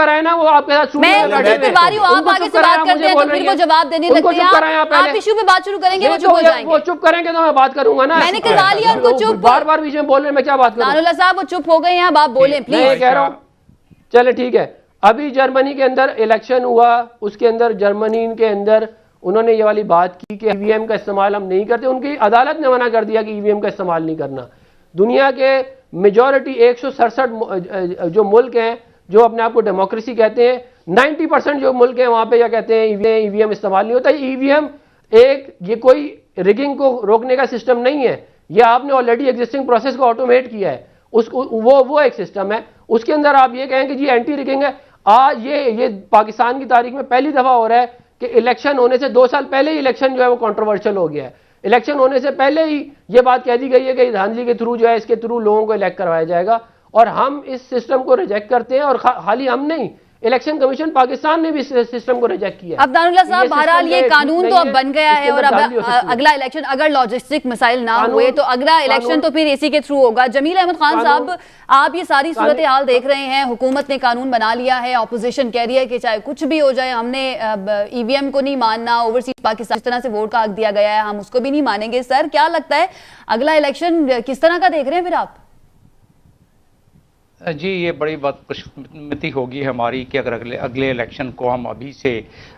کرائے نا, وہ آپ کے ساتھ میں کروا رہی ہوں, آپ آگے سے بات کرتے ہیں تو پھر وہ جواب دینے لگتے ہیں. آپ ایشو پہ بات شروع کریں گے, وہ چپ ہو جائیں گے. وہ چپ کریں گے تو میں بات کروں گا نا. میں نے کروا لیا ان کو چپ. بار بار بیچ میں بول رہے ہیں, میں کیا بات کروں. نان اللہ صاحب وہ چپ ہو گئے ہیں, اب آپ بولیں پلیز. میں کہہ رہا ہوں چلے ٹھیک ہے. ابھی جرمنی کے اندر الیکشن ہوا, اس کے اندر جرمنی کے اندر انہوں نے یہ والی بات کی کہ ای وی ایم کا استعمال ہم نہیں کرتے. ان کی عدالت نے منع کر دیا کہ ای وی ایم کا استعمال نہیں کرنا. دنیا کے میجورٹی 167 جو ملک ہیں جو اپنے آپ کو ڈیموکریسی کہتے ہیں, 90% جو ملک ہیں وہاں پہ کیا کہتے ہیں, ای وی ایم استعمال نہیں ہوتا. ای وی ایم یہ کوئی ریگنگ کو روکنے کا سسٹم نہیں ہے, یہ آپ نے آلریڈی ایگزسٹنگ پروسیس کو آٹومیٹ کیا ہے. وہ ایک سسٹم ہے. اس کے اندر آپ یہ کہیں کہ جی اینٹی ریگنگ ہے. آج یہ پاکستان کی تاریخ میں پہلی دفعہ ہو رہا ہے کہ الیکشن ہونے سے 2 سال پہلے ہی الیکشن جو ہے وہ کنٹروورشل ہو گیا ہے. الیکشن ہونے سے پہلے ہی یہ بات کہہ دی گئی ہے کہ دھاندلی کے تھرو جو ہے اس کے تھرو لوگوں کو الیکٹ کروایا جائے گا, اور ہم اس سسٹم کو ریجیکٹ کرتے ہیں. اور خالی ہم نہیں, الیکشن کمیشن پاکستان نے بھی اس سسٹم کو ریجیکٹ کیا. اب دان اللہ صاحب بہرحال یہ قانون تو اب بن گیا ہے, اور اب اگلا الیکشن اگر لاجسٹک مسائل نہ ہوئے تو اگلا الیکشن تو پھر اسی کے تھرو ہوگا. جمیل احمد خان صاحب, آپ یہ ساری صورتحال دیکھ رہے ہیں, حکومت نے قانون بنا لیا ہے, اپوزیشن کہہ رہی ہے کہ چاہے کچھ بھی ہو جائے ہم نے ای وی ایم کو نہیں ماننا, اوورسیز پاکستان جس طرح سے ووٹ کا حق دیا گیا ہے ہم اس کو بھی نہیں مانیں گے. سر کیا لگتا ہے اگلا الیکشن کس طرح کا دیکھ رہے ہیں پھر آپ؟ جی یہ بڑی بات خوشقسمتی ہوگی ہماری کہ اگر اگلے الیکشن کو ہم ابھی سے,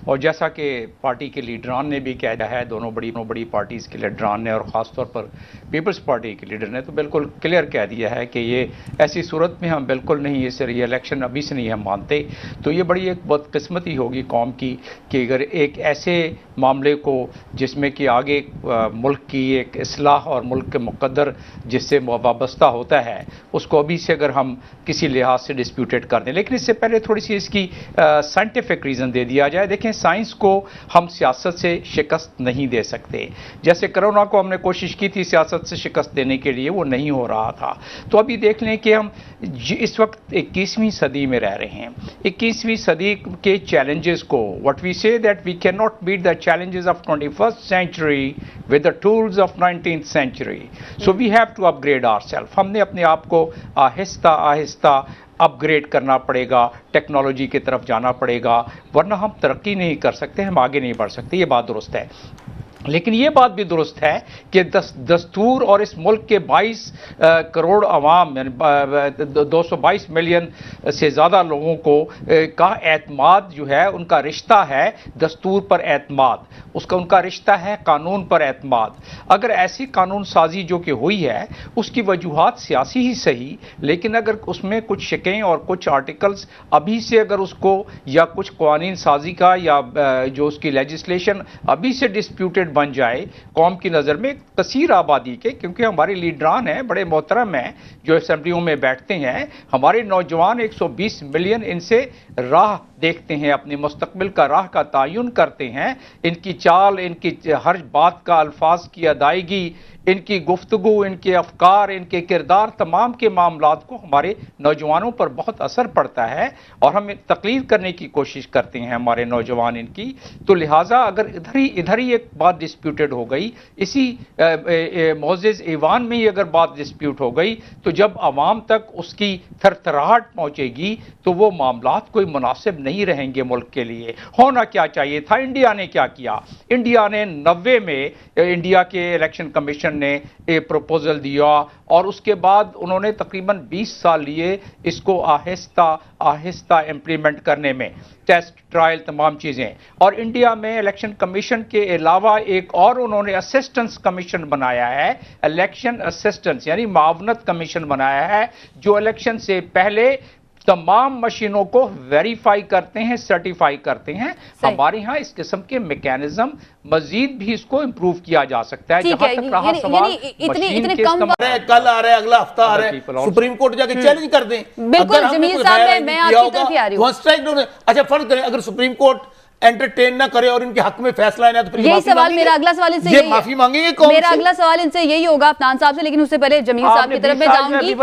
اور جیسا کہ پارٹی کے لیڈران نے بھی کہا ہے, دونوں بڑی پارٹیز کے لیڈران نے اور خاص طور پر پیپلز پارٹی کے لیڈر نے تو بالکل کلیئر کہہ دیا ہے کہ یہ ایسی صورت میں ہم بالکل نہیں, یہ الیکشن ابھی سے نہیں ہم مانتے. تو یہ بڑی ایک بدقسمتی ہوگی قوم کی کہ اگر ایک ایسے معاملے کو جس میں کہ آگے ملک کی ایک اصلاح اور ملک کے مقدر جس سے وابستہ ہوتا ہے اس کو ابھی سے اگر ہم کسی لحاظ سے ڈسپیوٹیڈ کر دیں. لیکن اس سے پہلے تھوڑی سی اس کی سائنٹیفک ریزن دے دیا جائے. دیکھیں سائنس کو ہم سیاست سے شکست نہیں دے سکتے. جیسے کرونا کو ہم نے کوشش کی تھی سیاست سے شکست دینے کے لیے, وہ نہیں ہو رہا تھا. تو ابھی دیکھ لیں کہ ہم اس وقت 21ویں صدی میں رہ رہے ہیں. 21ویں صدی کے چیلنجز کو, what we say that we cannot beat the challenges of 21st century with the tools of 19th century. So we have to upgrade ourselves. ہم نے اپنے آپ کو آہستہ اپ گریڈ کرنا پڑے گا, ٹیکنالوجی کی طرف جانا پڑے گا, ورنہ ہم ترقی نہیں کر سکتے, ہم آگے نہیں بڑھ سکتے. یہ بات درست ہے. لیکن یہ بات بھی درست ہے کہ دستور اور اس ملک کے 22 کروڑ عوام, 222 ملین سے زیادہ لوگوں کو کا اعتماد جو ہے, ان کا رشتہ ہے دستور پر اعتماد, ان کا رشتہ ہے قانون پر اعتماد. اگر ایسی قانون سازی جو کہ ہوئی ہے اس کی وجوہات سیاسی ہی صحیح, لیکن اگر اس میں کچھ شکیں اور کچھ آرٹیکلز ابھی سے اگر اس کو, یا کچھ قوانین سازی کا یا جو اس کی لیجسلیشن ابھی سے ڈسپیوٹڈ بن جائے قوم کی نظر میں کثیر آبادی کے, کیونکہ ہمارے لیڈران ہیں بڑے محترم ہیں جو اسمبلیوں میں بیٹھتے ہیں, ہمارے نوجوان 120 ملین ان سے راہ دیکھتے ہیں, اپنے مستقبل کا راہ کا تعین کرتے ہیں. ان کی چال, ان کی ہر بات کا الفاظ کی ادائیگی, ان کی گفتگو, ان کے افکار, ان کے کردار, تمام کے معاملات کو ہمارے نوجوانوں پر بہت اثر پڑتا ہے, اور ہم تقلید کرنے کی کوشش کرتے ہیں ہمارے نوجوان ان کی. تو لہٰذا اگر ادھر ہی ایک بات ڈسپیوٹڈ ہو گئی, اسی معزز ایوان میں ہی اگر بات ڈسپیوٹ ہو گئی, تو جب عوام تک اس کی تھرتھراہٹ پہنچے گی تو وہ معاملات کوئی مناسب نہیں رہیں گے ملک کے لیے. ہونا کیا چاہیے تھا, انڈیا نے کیا کیا, انڈیا نے 90 میں انڈیا کے الیکشن کمیشن نے ایک پروپوزل دیا, اور اس کے بعد انہوں نے تقریباً 20 سال لیے اس کو آہستہ امپلیمنٹ کرنے میں, ٹیسٹ ٹرائل تمام چیزیں. اور انڈیا میں الیکشن کمیشن کے علاوہ ایک اور انہوں نے اسسٹنس کمیشن بنایا ہے, الیکشن اسسٹنس یعنی معاونت کمیشن بنایا ہے, جو الیکشن سے پہلے تمام مشینوں کو ویریفائی کرتے ہیں, سرٹیفائی کرتے ہیں. ہمارے ہاں اس قسم کے میکینزم مزید بھی اس کو امپروو کیا جا سکتا ہے. جہاں تک رہا سوال مشین کے کل آ رہا ہے, اگلا ہفتہ آ رہا ہے, سپریم کورٹ جا کے چیلنج کر دیں. بالکل جمیل صاحب, میں آپ کی طرف ہی آ رہی ہوں. اچھا فرض کریں اگر سپریم کورٹ انٹرٹین نہ کرے اور ان کے حق میں فیصلہ ہے, تو یہی سوال میرا اگلا سوال ان سے یہ معافی مانگیں گے قوم سے. میرا اگلا سوال ان سے یہی ہوگا عدنان صاحب سے, لیکن اس سے پہلے جمیل صاحب کی طرف میں جاؤں گی.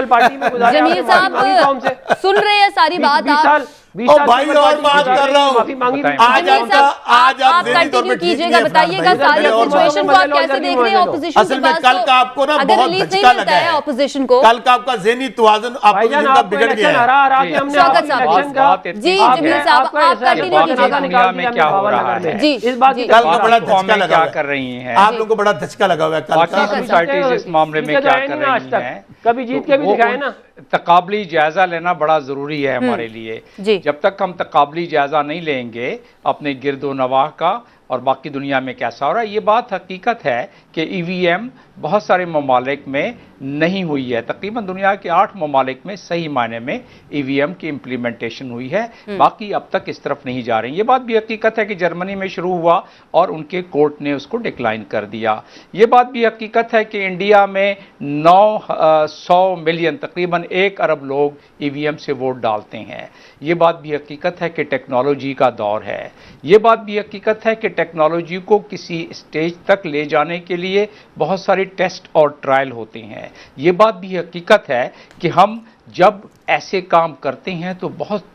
جمیل صاحب سن رہے ہیں ساری بات, آپ 20 ओ साल भाई, पीपल और पार्टी बात की कर रहा हूँ। माफी मांगी बताएं। आज जमील आपका साहब, आज आप आप ज़हनी तौर कंटिन्यू पे ठीक कीजिएगा, नहीं है बताइएगा इमरान भाई। सारी और सिचुएशन को आप कैसे देख रहे हैं ऑपोजिशन असल के में पास। कल का आपको ना अगर बहुत रिलीफ नहीं धचका मिलता लगा है है ऑपोजिशन को। कल का आपका ज़हनी तवाज़ुन भाईजान अपोजिशन का आपको बिगड़ इलेक्शन गया हरा है। हरा के हमने स्वागत आपको साहब। इलेक्शन का जी जमील साहब, आप कंटिन्यू कीजिएगा। दुनिया में क्या हो रहा है, जी इस बात की जी। कल का बड़ा कौमें धचका लगा क्या हुआ है। कर रही हैं, आप लोगों को बड़ा धचका लगा हुआ है कल बाकी का। सोसाइटीज इस मामले में क्या कर रही हैं, कभी जीत के भी वो दिखाए ना। तकाबली जायजा लेना बड़ा जरूरी है हमारे लिए। जी। जब तक हम तकाबली जायजा नहीं लेंगे अपने गिरदो नवाह का और बाकी दुनिया में कैसा हो रहा है, ये बात हकीकत है कि ईवीएम बहुत सारे ममालिक में नहीं हुई है। तकरीबन दुनिया के 8 ममालिक में सही मायने में ईवीएम की इम्प्लीमेंटेशन हुई है, बाकी अब तक इस तरफ नहीं जा रही। ये बात भी हकीकत है कि जर्मनी में शुरू हुआ और उनके कोर्ट ने उसको डिक्लाइन कर दिया। ये बात भी हकीकत है कि इंडिया में 900 मिलियन तकरीबन 1 अरब लोग ईवीएम से वोट डालते हैं। ये बात भी हकीकत है कि टेक्नोलॉजी का दौर है। ये बात भी हकीकत है कि टेक्नोलॉजी को किसी स्टेज तक ले जाने के लिए बहुत सारे टेस्ट और ट्रायल होते हैं। ये बात भी हकीकत है कि हम जब ऐसे काम करते हैं तो बहुत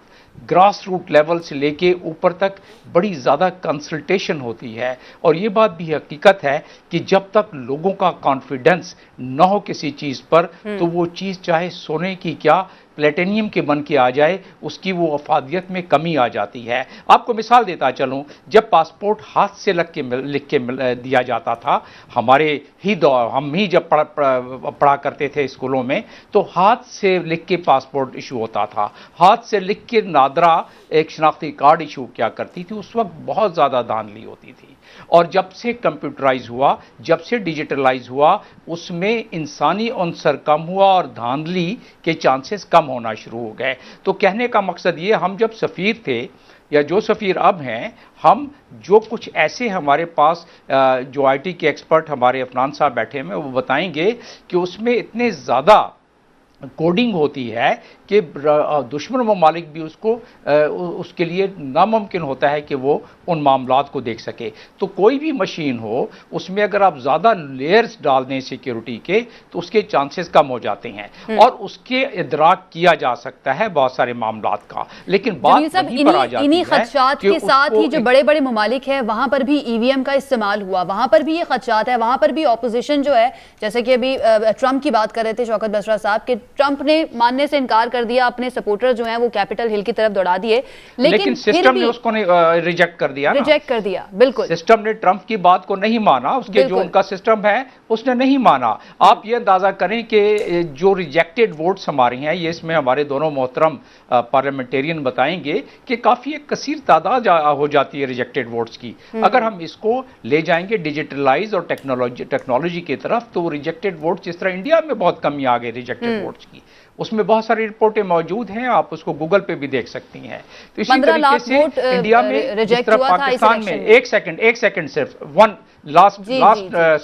ग्रास रूट लेवल से लेके ऊपर तक बड़ी ज़्यादा कंसल्टेशन होती है। और ये बात भी हकीकत है कि जब तक लोगों का कॉन्फिडेंस न हो किसी चीज़ पर तो वो चीज़ चाहे सोने की क्या प्लेटिनियम के बन के आ जाए उसकी वो अफादियत में कमी आ जाती है। आपको मिसाल देता चलूं, जब पासपोर्ट हाथ से लिख के दिया जाता था हमारे ही दौर, हम ही जब पढ़ा करते थे स्कूलों में, तो हाथ से लिख के पासपोर्ट इशू होता था। हाथ से लिख के नादरा एक शनाख्ती कार्ड इशू किया करती थी। उस वक्त बहुत ज़्यादा धांधली होती थी। और जब से कंप्यूटराइज हुआ, जब से डिजिटलाइज हुआ, उसमें इंसानी अंसर कम हुआ और धांधली के चांसेस कम होना शुरू हो गए। तो कहने का मकसद ये, हम जब सफ़ीर थे या जो सफ़ीर अब हैं, हम जो कुछ ऐसे हमारे पास जो आईटी के एक्सपर्ट हमारे अफनान साहब बैठे हैं वो बताएंगे कि उसमें इतने ज़्यादा कोडिंग होती है कि दुश्मन ममालिक भी उसके लिए नामुमकिन होता है कि वो उन मामलात को देख सके। तो कोई भी मशीन हो उसमें अगर आप ज़्यादा लेयर्स डाल दें सिक्योरिटी के तो उसके चांसेस कम हो जाते हैं और उसके इदराक किया जा सकता है बहुत सारे मामलात का। लेकिन बात वहीं पर आ जाती है, इन्हीं खदशात के साथ ही जो बड़े बड़े ममालिक हैं वहां पर भी ईवीएम का इस्तेमाल हुआ, वहां पर भी ये खदशात है, वहां पर भी ऑपोजिशन जो है, जैसे कि अभी ट्रंप की बात कर रहे थे शौकत बसरा साहब के, ट्रंप ने मानने से इनकार कर दिया, अपने सपोर्टर जो हैं वो कैपिटल हिल की तरफ दौड़ा दिए, लेकिन सिस्टम ने उसको रिजेक्ट कर दिया। बिल्कुल सिस्टम ने ट्रंप की बात को नहीं माना, उसके जो उनका सिस्टम है उसने नहीं माना। आप ये अंदाजा करें कि जो रिजेक्टेड वोट्स हमारे हैं, ये इसमें हमारे दोनों मोहतरम पार्लियामेंटेरियन बताएंगे कि काफी एक कसीर तादाद हो जाती है रिजेक्टेड वोट्स की। अगर हम इसको ले जाएंगे डिजिटलाइज और टेक्नोलॉजी की तरफ, तो रिजेक्टेड वोट जिस तरह इंडिया में बहुत कमी आ गई रिजेक्टेड वोट्स की, उसमें बहुत सारी रिपोर्टें मौजूद हैं, आप उसको गूगल पे भी देख सकती हैं। तो इसी तरीके से इंडिया में जिस तरह पाकिस्तान में एक सेकंड सिर्फ वन लास्ट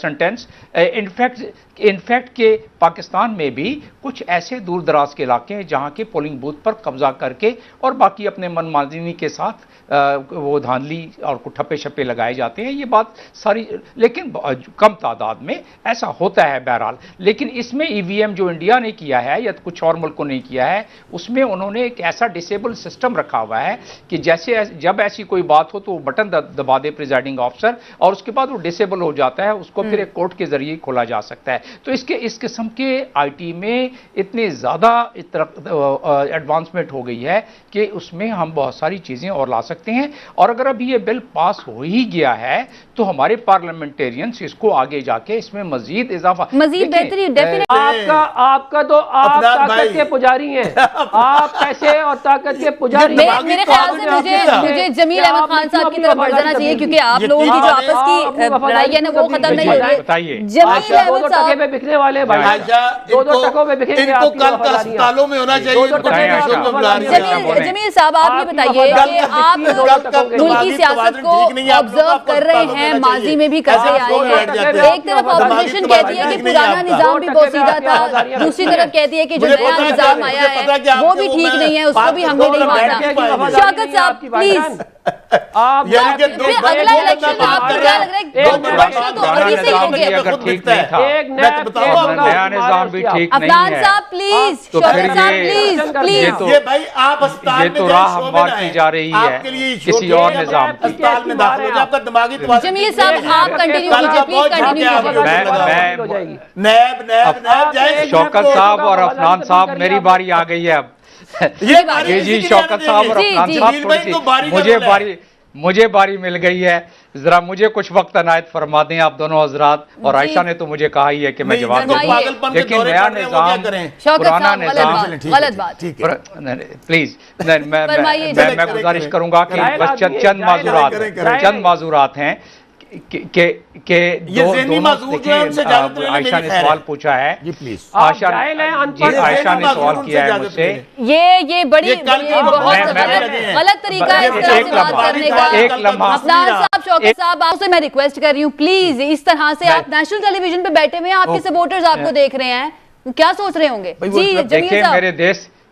सेंटेंस, इनफैक्ट के पाकिस्तान में भी कुछ ऐसे दूर दराज के इलाके हैं जहां के पोलिंग बूथ पर कब्जा करके और बाकी अपने मनमानी के साथ वो धांधली और ठप्पे छप्पे लगाए जाते हैं। ये बात सारी, लेकिन कम तादाद में ऐसा होता है बहरहाल। लेकिन इसमें ईवीएम जो इंडिया ने किया है या कुछ और मुल्कों ने किया है, उसमें उन्होंने एक ऐसा डिसेबल सिस्टम रखा हुआ है कि जैसे जब ऐसी कोई बात हो तो वो बटन दबा दे प्रिजाइडिंग ऑफिसर और उसके बाद वो डिसेबल हो जाता है, उसको फिर एक कोर्ट के जरिए खोला जा सकता है। तो इस किस्म के आईटी में इतने ज़्यादा एडवांसमेंट हो गई है कि उसमें हम बहुत सारी चीज़ें और ला सकते हैं। और अगर अभी ये बिल पास हो ही गया है तो हमारे पार्लियामेंटेरियंस इसको आगे जाके इसमें मजीद इजाफा, मजीद बेहतरी, आपका तो आप ताकत के पुजारी हैं, आप पैसे और ताकत के पुजारी। मेरे ख्याल से मुझे जमील अहमद खान साहब की तरफ बढ़ जाना चाहिए, क्योंकि आप लोगों की जो आपस की लड़ाई है ना वो खत्म नहीं हो रही। जमील अहमद साहब पे बिकने वाले भाई, दो टकों पे बिकेंगे। इनको कल अस्पतालों में होना चाहिए। जमील साहब आप ये बताइए कि आप मुल्क की सियासत को ऑब्जर्व कर रहे हैं, माजी में भी करते आए हैं। एक तरफ ऑपोजिशन कहती है कि पुराना निजाम भी बहुत सीधा था, दूसरी तरफ कहती है कि जो नया निजाम आया है वो भी ठीक नहीं है, उसको भी हमने नहीं माना। शौकत है आपकी भाईजान। आप यानी कि दो अगला इलेक्शन आपको क्या लग रहा है? तो वहीं से ही हो गया। अगर ठीक नहीं था, एक नया निजाम भी ठीक नहीं अफनान है, साहब प्लीज, तो शौकत फिर साहब ये प्लीज। ये भाई आप अस्पताल ये में तो जाएं, राह शोबे हमवार ना की आए। जा रही है आपके लिए किसी और निजाम की। अस्पताल में दाखिल हो जाए, आपका दिमागी जमील साहब आप कंटिन्यू कीजिए, प्लीज कंटिन्यू कीजिए। नैब जाए शौकत साहब और अफनान साहब, मेरी बारी आ गई है अब। ये जी शौकत साहब और अफनान साहब, थोड़ी सी मुझे बारी मिल गई है, जरा मुझे कुछ वक्त अनायत फरमा दें आप दोनों हजरात। और आयशा ने तो मुझे कहा ही है कि मैं जवाब दूं, लेकिन नया निजाम पुराना निजाम, गलत बात, प्लीज मैं गुजारिश करूंगा कि बस चंद माजूरात हैं कि आयशा ने सवाल पूछा है, आयशा ने सवाल किया है मुझसे, ये बड़ी बहुत गलत तरीका है इस तरह से बात करने का। एक लम्हा अफनान साहब, शौकत साहब, आपसे मैं रिक्वेस्ट कर रही हूँ प्लीज, इस तरह से आप नेशनल टेलीविजन पे बैठे हुए हैं, आपके सपोर्टर्स आपको देख रहे हैं, क्या सोच रहे होंगे? जी देखिए,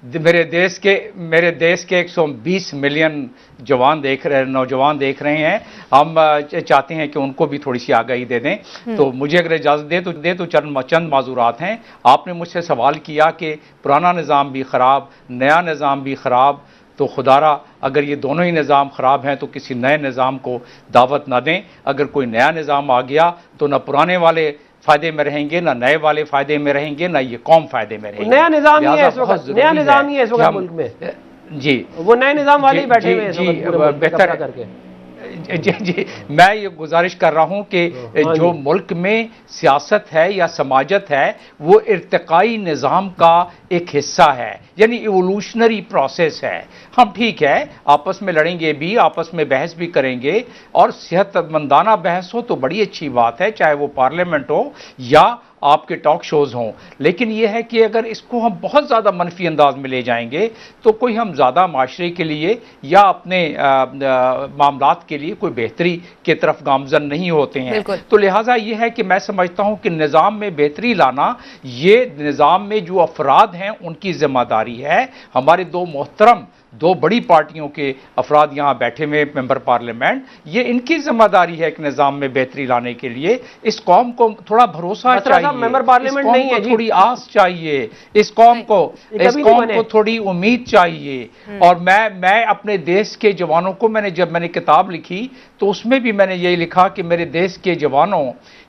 मेरे देश के 120 मिलियन नौजवान देख रहे हैं। हम चाहते हैं कि उनको भी थोड़ी सी आगाही दे दें। तो मुझे अगर इजाजत दे तो चंद माजूरात हैं। आपने मुझसे सवाल किया कि पुराना निज़ाम भी ख़राब, नया निज़ाम भी ख़राब, तो खुदारा अगर ये दोनों ही निज़ाम ख़राब हैं तो किसी नए निज़ाम को दावत ना दें। अगर कोई नया निज़ाम आ गया तो न पुराने वाले फायदे में रहेंगे, ना नए वाले फायदे में रहेंगे, ना ये कौम फायदे में रहेंगे। नया निजाम ही है इस वक्त, नया निजाम ही है इस वक्त मुल्क में। जी वो नए निजाम वाले ही बैठे हुए हैं इस वक्त बेहतर करके। जी मैं ये गुजारिश कर रहा हूं कि जो मुल्क में सियासत है या समाजत है वो इर्तिकाई निज़ाम का एक हिस्सा है, यानी इवोल्यूशनरी प्रोसेस है। हम ठीक है आपस में लड़ेंगे भी, आपस में बहस भी करेंगे, और सेहतमंदाना बहस हो तो बड़ी अच्छी बात है, चाहे वो पार्लियामेंट हो या आपके टॉक शोज हों। लेकिन यह है कि अगर इसको हम बहुत ज़्यादा मनफी अंदाज में ले जाएंगे तो कोई हम ज़्यादा माशरे के लिए या अपने मामलात के लिए कोई बेहतरी की तरफ गामजन नहीं होते हैं। तो लिहाजा ये है कि मैं समझता हूँ कि निज़ाम में बेहतरी लाना ये निज़ाम में जो अफराद हैं उनकी जिम्मेदारी है। हमारे दो बड़ी पार्टियों के अफराद यहाँ बैठे हुए मेंबर पार्लियामेंट, ये इनकी जिम्मेदारी है कि निज़ाम में बेहतरी लाने के लिए इस कौम को थोड़ा भरोसा चाहिए, मेंबर पार्लियामेंट नहीं है, थोड़ी आस चाहिए, इस कौम को थोड़ी उम्मीद चाहिए। और मैं अपने देश के जवानों को जब मैंने किताब लिखी तो उसमें भी मैंने यही लिखा कि मेरे देश के जवानों,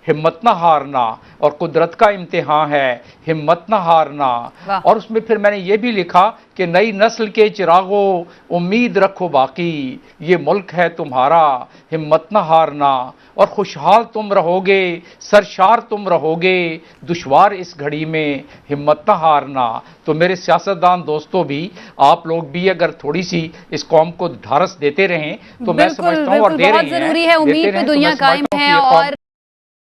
हिम्मत ना हारना, और कुदरत का इम्तिहान है, हिम्मत ना हारना। और उसमें फिर मैंने ये भी लिखा कि नई नस्ल के चिरागों उम्मीद रखो बाकी, ये मुल्क है तुम्हारा, हिम्मत ना हारना, और खुशहाल तुम रहोगे, सरशार तुम रहोगे, दुश्वार इस घड़ी में हिम्मत ना हारना। तो मेरे सियासतदान दोस्तों भी, आप लोग भी अगर थोड़ी सी इस कौम को ढारस देते रहें तो मैं समझता हूँ, और दे रहे हैं, जरूरी है, उम्मीद पे दुनिया कायम है। और